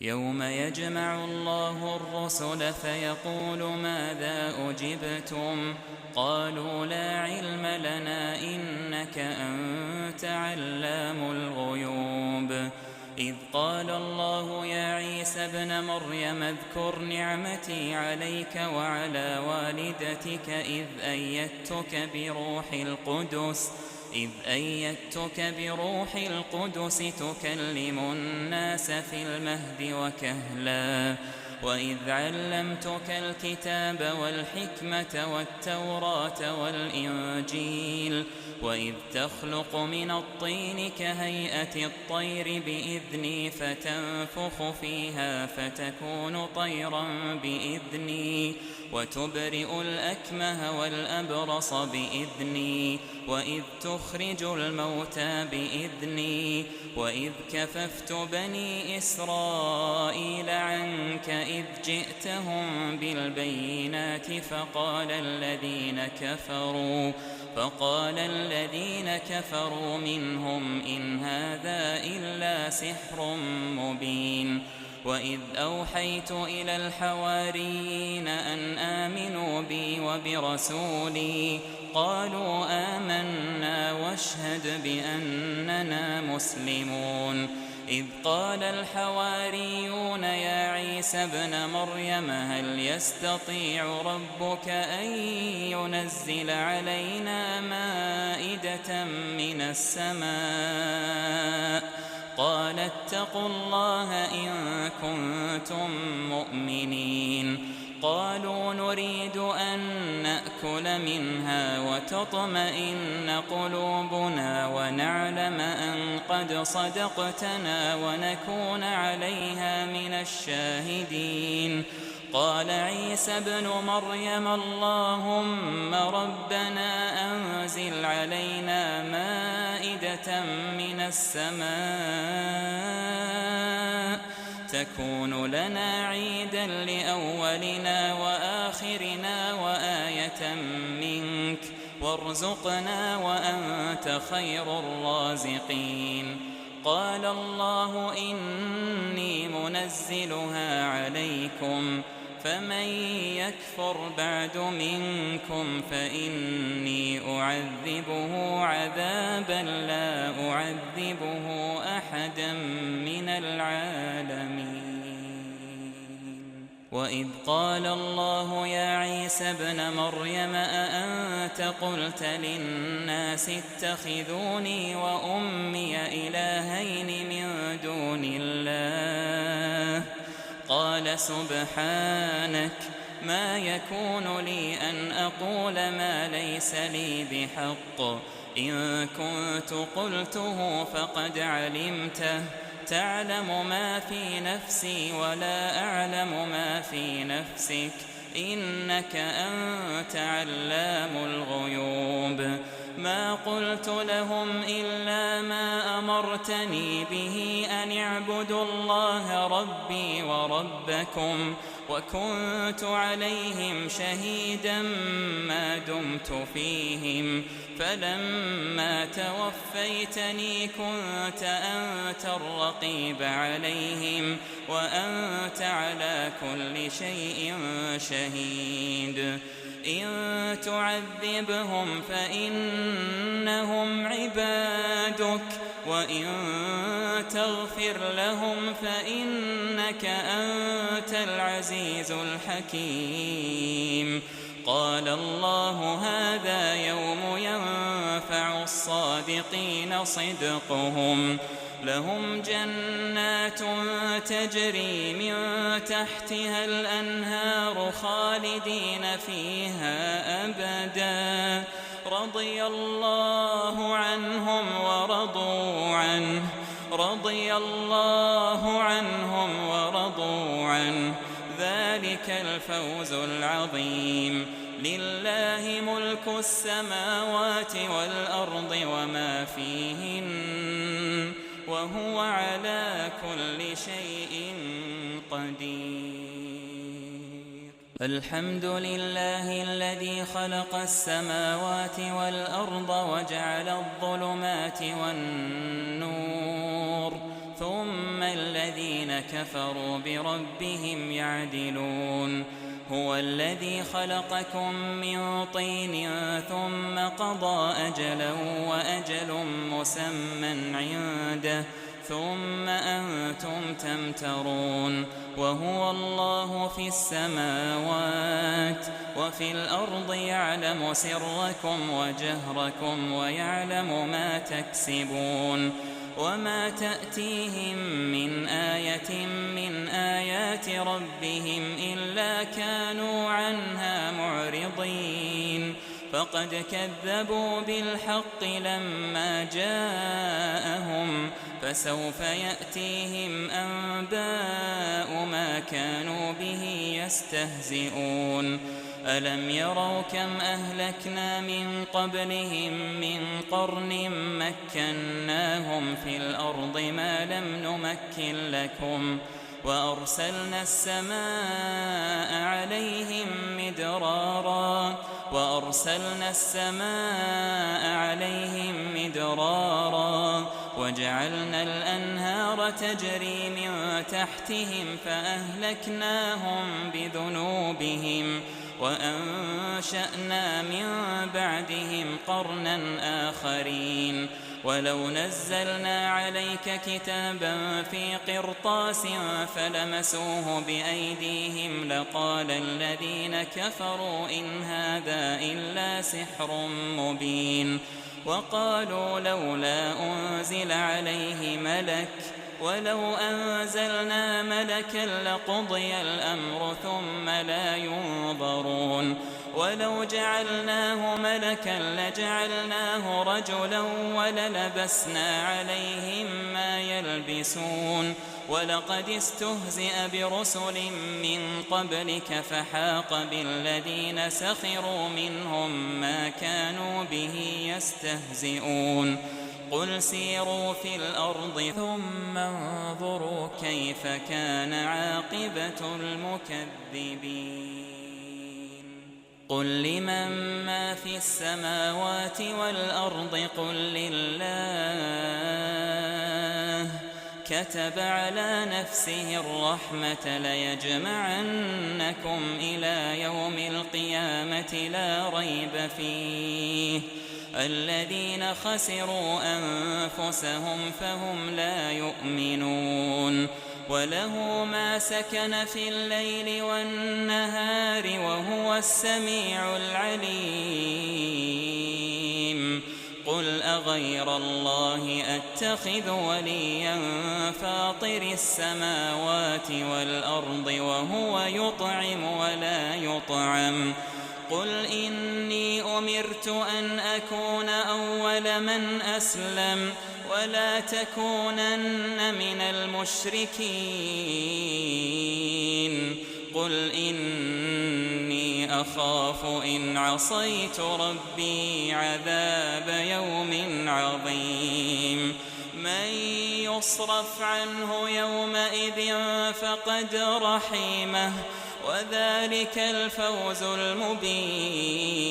يوم يجمع الله الرسل فيقول ماذا أجبتم قالوا لا علم لنا إنك أنت علام الغيوب إذ قال الله يا عيسى ابن مريم اذكر نعمتي عليك وعلى والدتك إذ أيدتك بروح القدس تكلم الناس في المهد وكهلا وإذ علمتك الكتاب والحكمة والتوراة والإنجيل وإذ تخلق من الطين كهيئة الطير بإذني فتنفخ فيها فتكون طيرا بإذني وتبرئ الأكمه والأبرص بإذني وإذ تخرج الموتى بإذني وإذ كففت بني إسرائيل عنك إذ جئتهم بالبينات فقال الذين كفروا منهم إن هذا إلا سحر مبين وإذ أوحيت إلى الحواريين أن آمنوا بي وبرسولي قالوا آمنا واشهد بأننا مسلمون إذ قال الحواريون يا عيسى ابن مريم هل يستطيع ربك أن ينزل علينا مائدة من السماء قال اتقوا الله إن كنتم مؤمنين قالوا نريد أن نأكل منها وتطمئن قلوبنا ونعلم أن قد صدقتنا ونكون عليها من الشاهدين قال عيسى ابن مريم اللهم ربنا أنزل علينا مائدة من السماء تكون لنا عيدا لأولنا وآخرنا وآية منك وارزقنا وأنت خير الرازقين قال الله إني منزلها عليكم فمن يكفر بعد منكم فإني أعذبه عذابا لا أعذبه أحدا من العالمين وإذ قال الله يا عيسى ابن مريم أأنت قلت للناس اتخذوني وأمي إلهين من دون الله قال سبحانك ما يكون لي أن أقول ما ليس لي بحق إن كنت قلته فقد علمته تعلم ما في نفسي ولا أعلم ما في نفسك إنك أنت علام الغيوب ما قلت لهم إلا ما أمرتني به أن اعبدوا الله ربي وربكم وكنت عليهم شهيدا ما دمت فيهم فلما توفيتني كنت أنت الرقيب عليهم وأنت على كل شيء شهيد إن تعذبهم فإنهم عبادك وإن تغفر لهم فإنك أنت العزيز الحكيم قال الله هذا يوم ينفع الصادقين صدقهم لهم جنات تجري من تحتها الأنهار خالدين فيها أبدا رضي الله عنهم ورضوا عنه ذلك الفوز العظيم لله ملك السماوات والأرض وما فيهن وهو على كل شيء قدير الحمد لله الذي خلق السماوات والأرض وجعل الظلمات والنور ثم الذين كفروا بربهم يعدلون هو الذي خلقكم من طين ثم قضى أجلا وأجل مسمى عنده ثم أنتم تمترون وهو الله في السماوات وفي الأرض يعلم سركم وجهركم ويعلم ما تكسبون وما تأتيهم من آية من آيات ربهم إلا كانوا عنها معرضين فقد كذبوا بالحق لما جاءهم فسوف يأتيهم أنباء ما كانوا به يستهزئون ألم يروا كم أهلكنا من قبلهم من قرن مكناهم في الأرض ما لم نمكن لكم وأرسلنا السماء عليهم مدرارا وجعلنا الأنهار تجري من تحتهم فأهلكناهم بذنوبهم وأنشأنا من بعدهم قرنا آخرين ولو نزلنا عليك كتابا في قرطاس فلمسوه بأيديهم لقال الذين كفروا إن هذا إلا سحر مبين وقالوا لولا أنزل عليه ملك ولو أنزلنا ملكا لقضي الأمر ثم لا ينظرون ولو جعلناه ملكا لجعلناه رجلا وللبسنا عليهم ما يلبسون ولقد استهزئ برسل من قبلك فحاق بالذين سخروا منهم ما كانوا به يستهزئون قل سيروا في الأرض ثم انظروا كيف كان عاقبة المكذبين قل لمن ما في السماوات والأرض قل لله كتب على نفسه الرحمة ليجمعنكم إلى يوم القيامة لا ريب فيه الذين خسروا أنفسهم فهم لا يؤمنون وله ما سكن في الليل والنهار وهو السميع العليم قل أغير الله أتخذ وليا فاطر السماوات والأرض وهو يطعم ولا يطعم قل إني أمرت أن أكون أول من أسلم ولا تكونن من المشركين قل إني أخاف إن عصيت ربي عذاب يوم عظيم من يصرف عنه يومئذ فقد رحمه وذلك الفوز المبين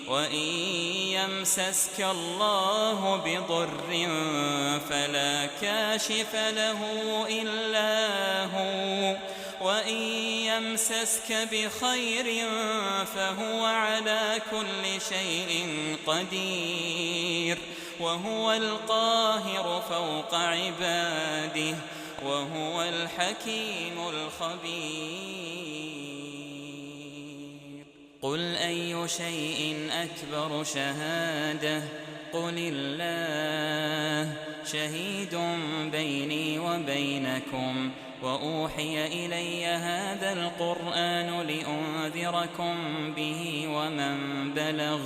وإن يمسسك الله بضر فلا كاشف له إلا هو وإن يمسسك بخير فهو على كل شيء قدير وهو القاهر فوق عباده وهو الحكيم الخبير قل أي شيء أكبر شهادة قل الله شهيد بيني وبينكم وأوحي إلي هذا القرآن لأنذركم به ومن بلغ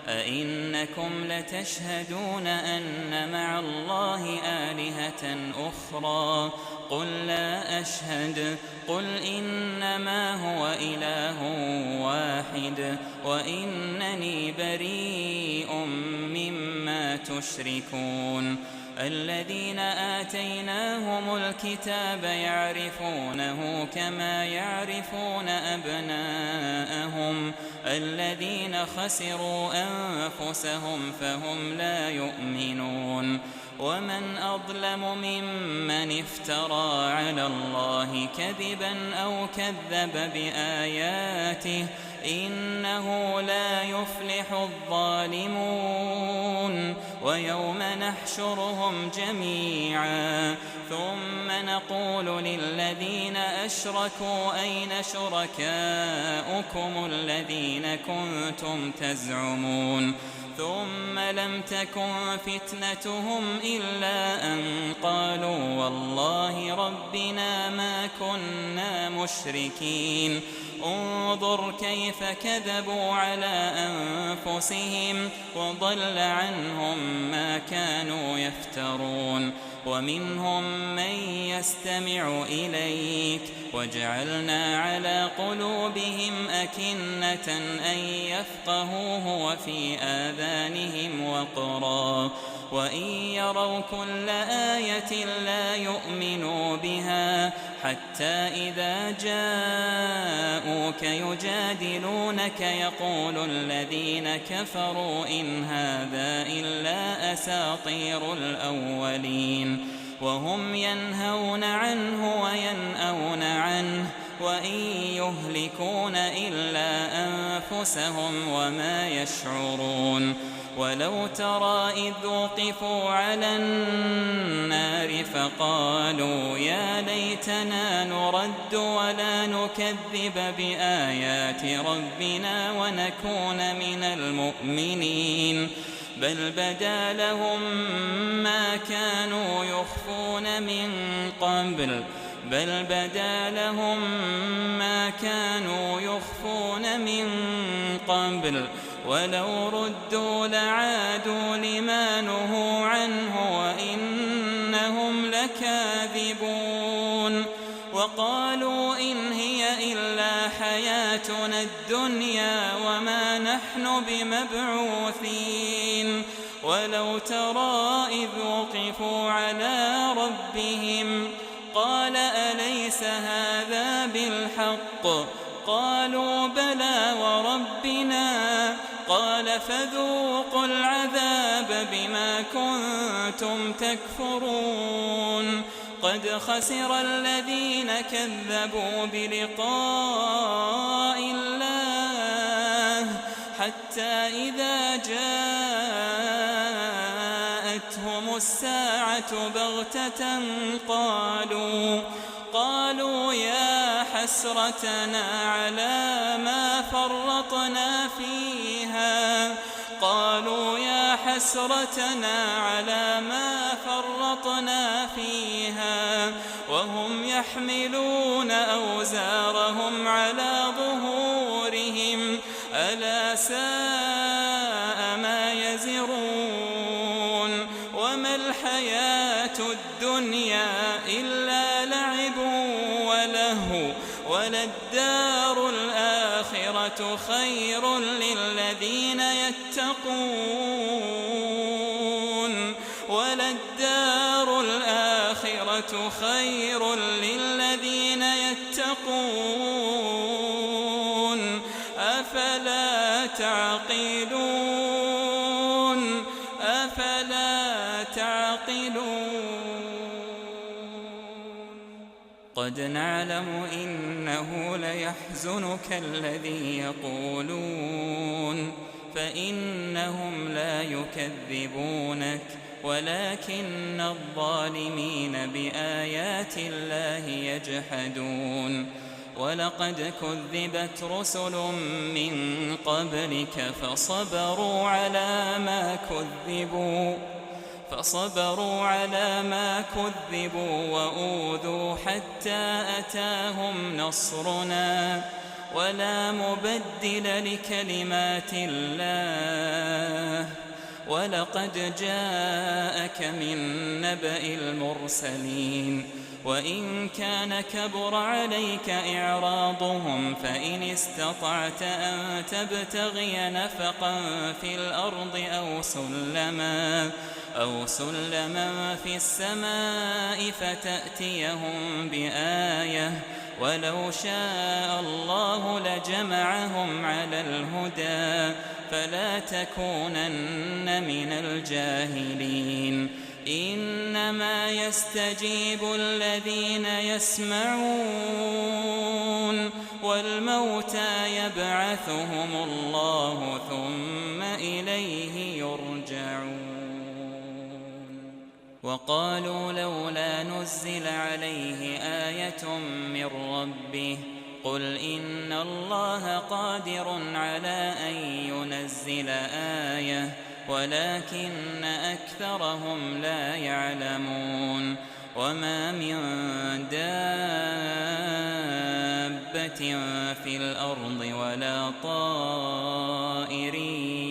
أئنكم لتشهدون أن مع الله آلهة أخرى قل لا أشهد قل إنما هو إله واحد وإنني بريء مما تشركون الذين آتيناهم الكتاب يعرفونه كما يعرفون أبناءهم الذين خسروا أنفسهم فهم لا يؤمنون ومن أظلم ممن افترى على الله كذبا أو كذب بآياته إنه لا يفلح الظالمون ويوم نحشرهم جميعا ثم نقول للذين أشركوا أين شركاؤكم الذين كنتم تزعمون ثم لم تكن فتنتهم إلا أن قالوا والله ربنا ما كنا مشركين انظر كيف كذبوا على أنفسهم وضل عنهم ما كانوا يفترون ومنهم من يستمع إليك وجعلنا على قلوبهم أكنة أن يفقهوه وفي آذانهم وقرا وإن يروا كل آية لا يؤمنوا بها حتى إذا جاءوك يجادلونك يقول الذين كفروا إن هذا إلا أساطير الأولين وهم ينهون عنه وينأون عنه وإن يهلكون إلا أنفسهم وما يشعرون ولو ترى إذ وقفوا على النار فقالوا يا ليتنا نرد ولا نكذب بآيات ربنا ونكون من المؤمنين بل بدا لهم ما كانوا يخفون من قبل ولو ردوا لعادوا لما نهوا عنه وإنهم لكاذبون وقالوا إن هي إلا حياتنا الدنيا وما نحن بمبعوثين ولو ترى إذ وقفوا على ربهم قال أليس هذا بالحق قالوا بلى وربنا قال فذوقوا العذاب بما كنتم تكفرون قد خسر الذين كذبوا بلقاء الله حتى إذا جاءتهم الساعة بغتة قالوا يا حسرتنا على ما فرطنا فيها وهم يحملون أوزارهم على ظهورهم ألا ساء ما يزرون وما الحياة الدنيا إلا لعب ولهو وللدار الآخرة خير للذين يتقون أفلا تعقلون قد نعلم إنه ليحزنك الذي يقولون فإنهم لا يكذبونك ولكن الظالمين بآيات الله يجحدون ولقد كذبت رسل من قبلك فصبروا على ما كذبوا وأوذوا حتى أتاهم نصرنا ولا مبدل لكلمات الله ولقد جاءك من نبأ المرسلين وإن كان كبر عليك إعراضهم فإن استطعت أن تبتغي نفقا في الأرض أو سلما في السماء فتأتيهم بآية ولو شاء الله لجمعهم على الهدى فلا تكونن من الجاهلين إنما يستجيب الذين يسمعون والموتى يبعثهم الله ثم إليه يرجعون وقالوا لولا نزل عليه آية من ربه قل إن الله قادر على أن ينزل آية ولكن أكثرهم لا يعلمون وما من دابة في الأرض ولا طائر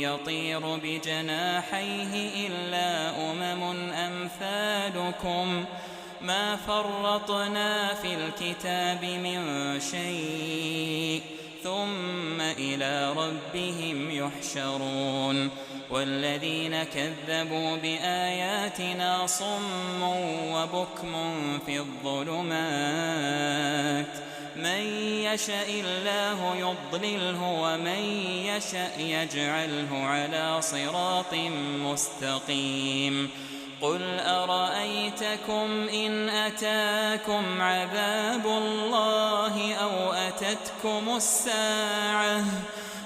يطير بجناحيه إلا أمثالكم ما فرطنا في الكتاب من شيء ثم إلى ربهم يحشرون والذين كذبوا بآياتنا صم وبكم في الظلمات من يشاء الله يضلله ومن يشاء يجعله على صراط مستقيم قل أرأيتكم إن أتاكم عذاب الله أو أتتكم الساعة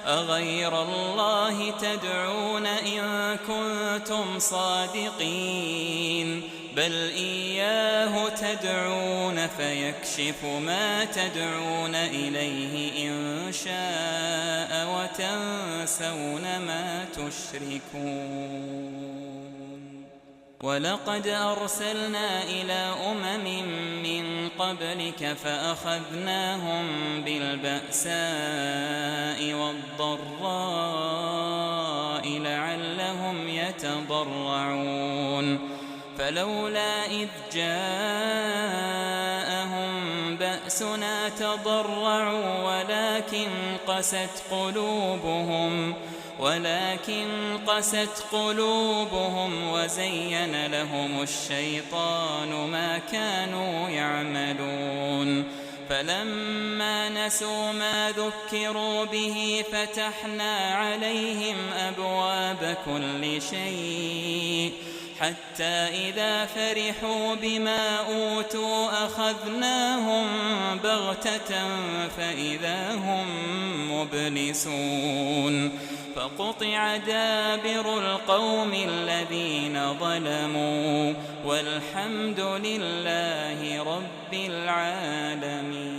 أغير الله تدعون إن كنتم صادقين بل إياه تدعون فيكشف ما تدعون إليه إن شاء وتنسون ما تشركون ولقد أرسلنا إلى من قبلك فأخذناهم بالبأساء والضراء لعلهم يتضرعون فلولا إذ جاءهم بأسنا تضرعوا ولكن قست قلوبهم وزين لهم الشيطان ما كانوا يعملون فلما نسوا ما ذكروا به فتحنا عليهم أبواب كل شيء حتى إذا فرحوا بما أوتوا أخذناهم بغتة فإذا هم مبلسون فقطع دابر القوم الذين ظلموا والحمد لله رب العالمين.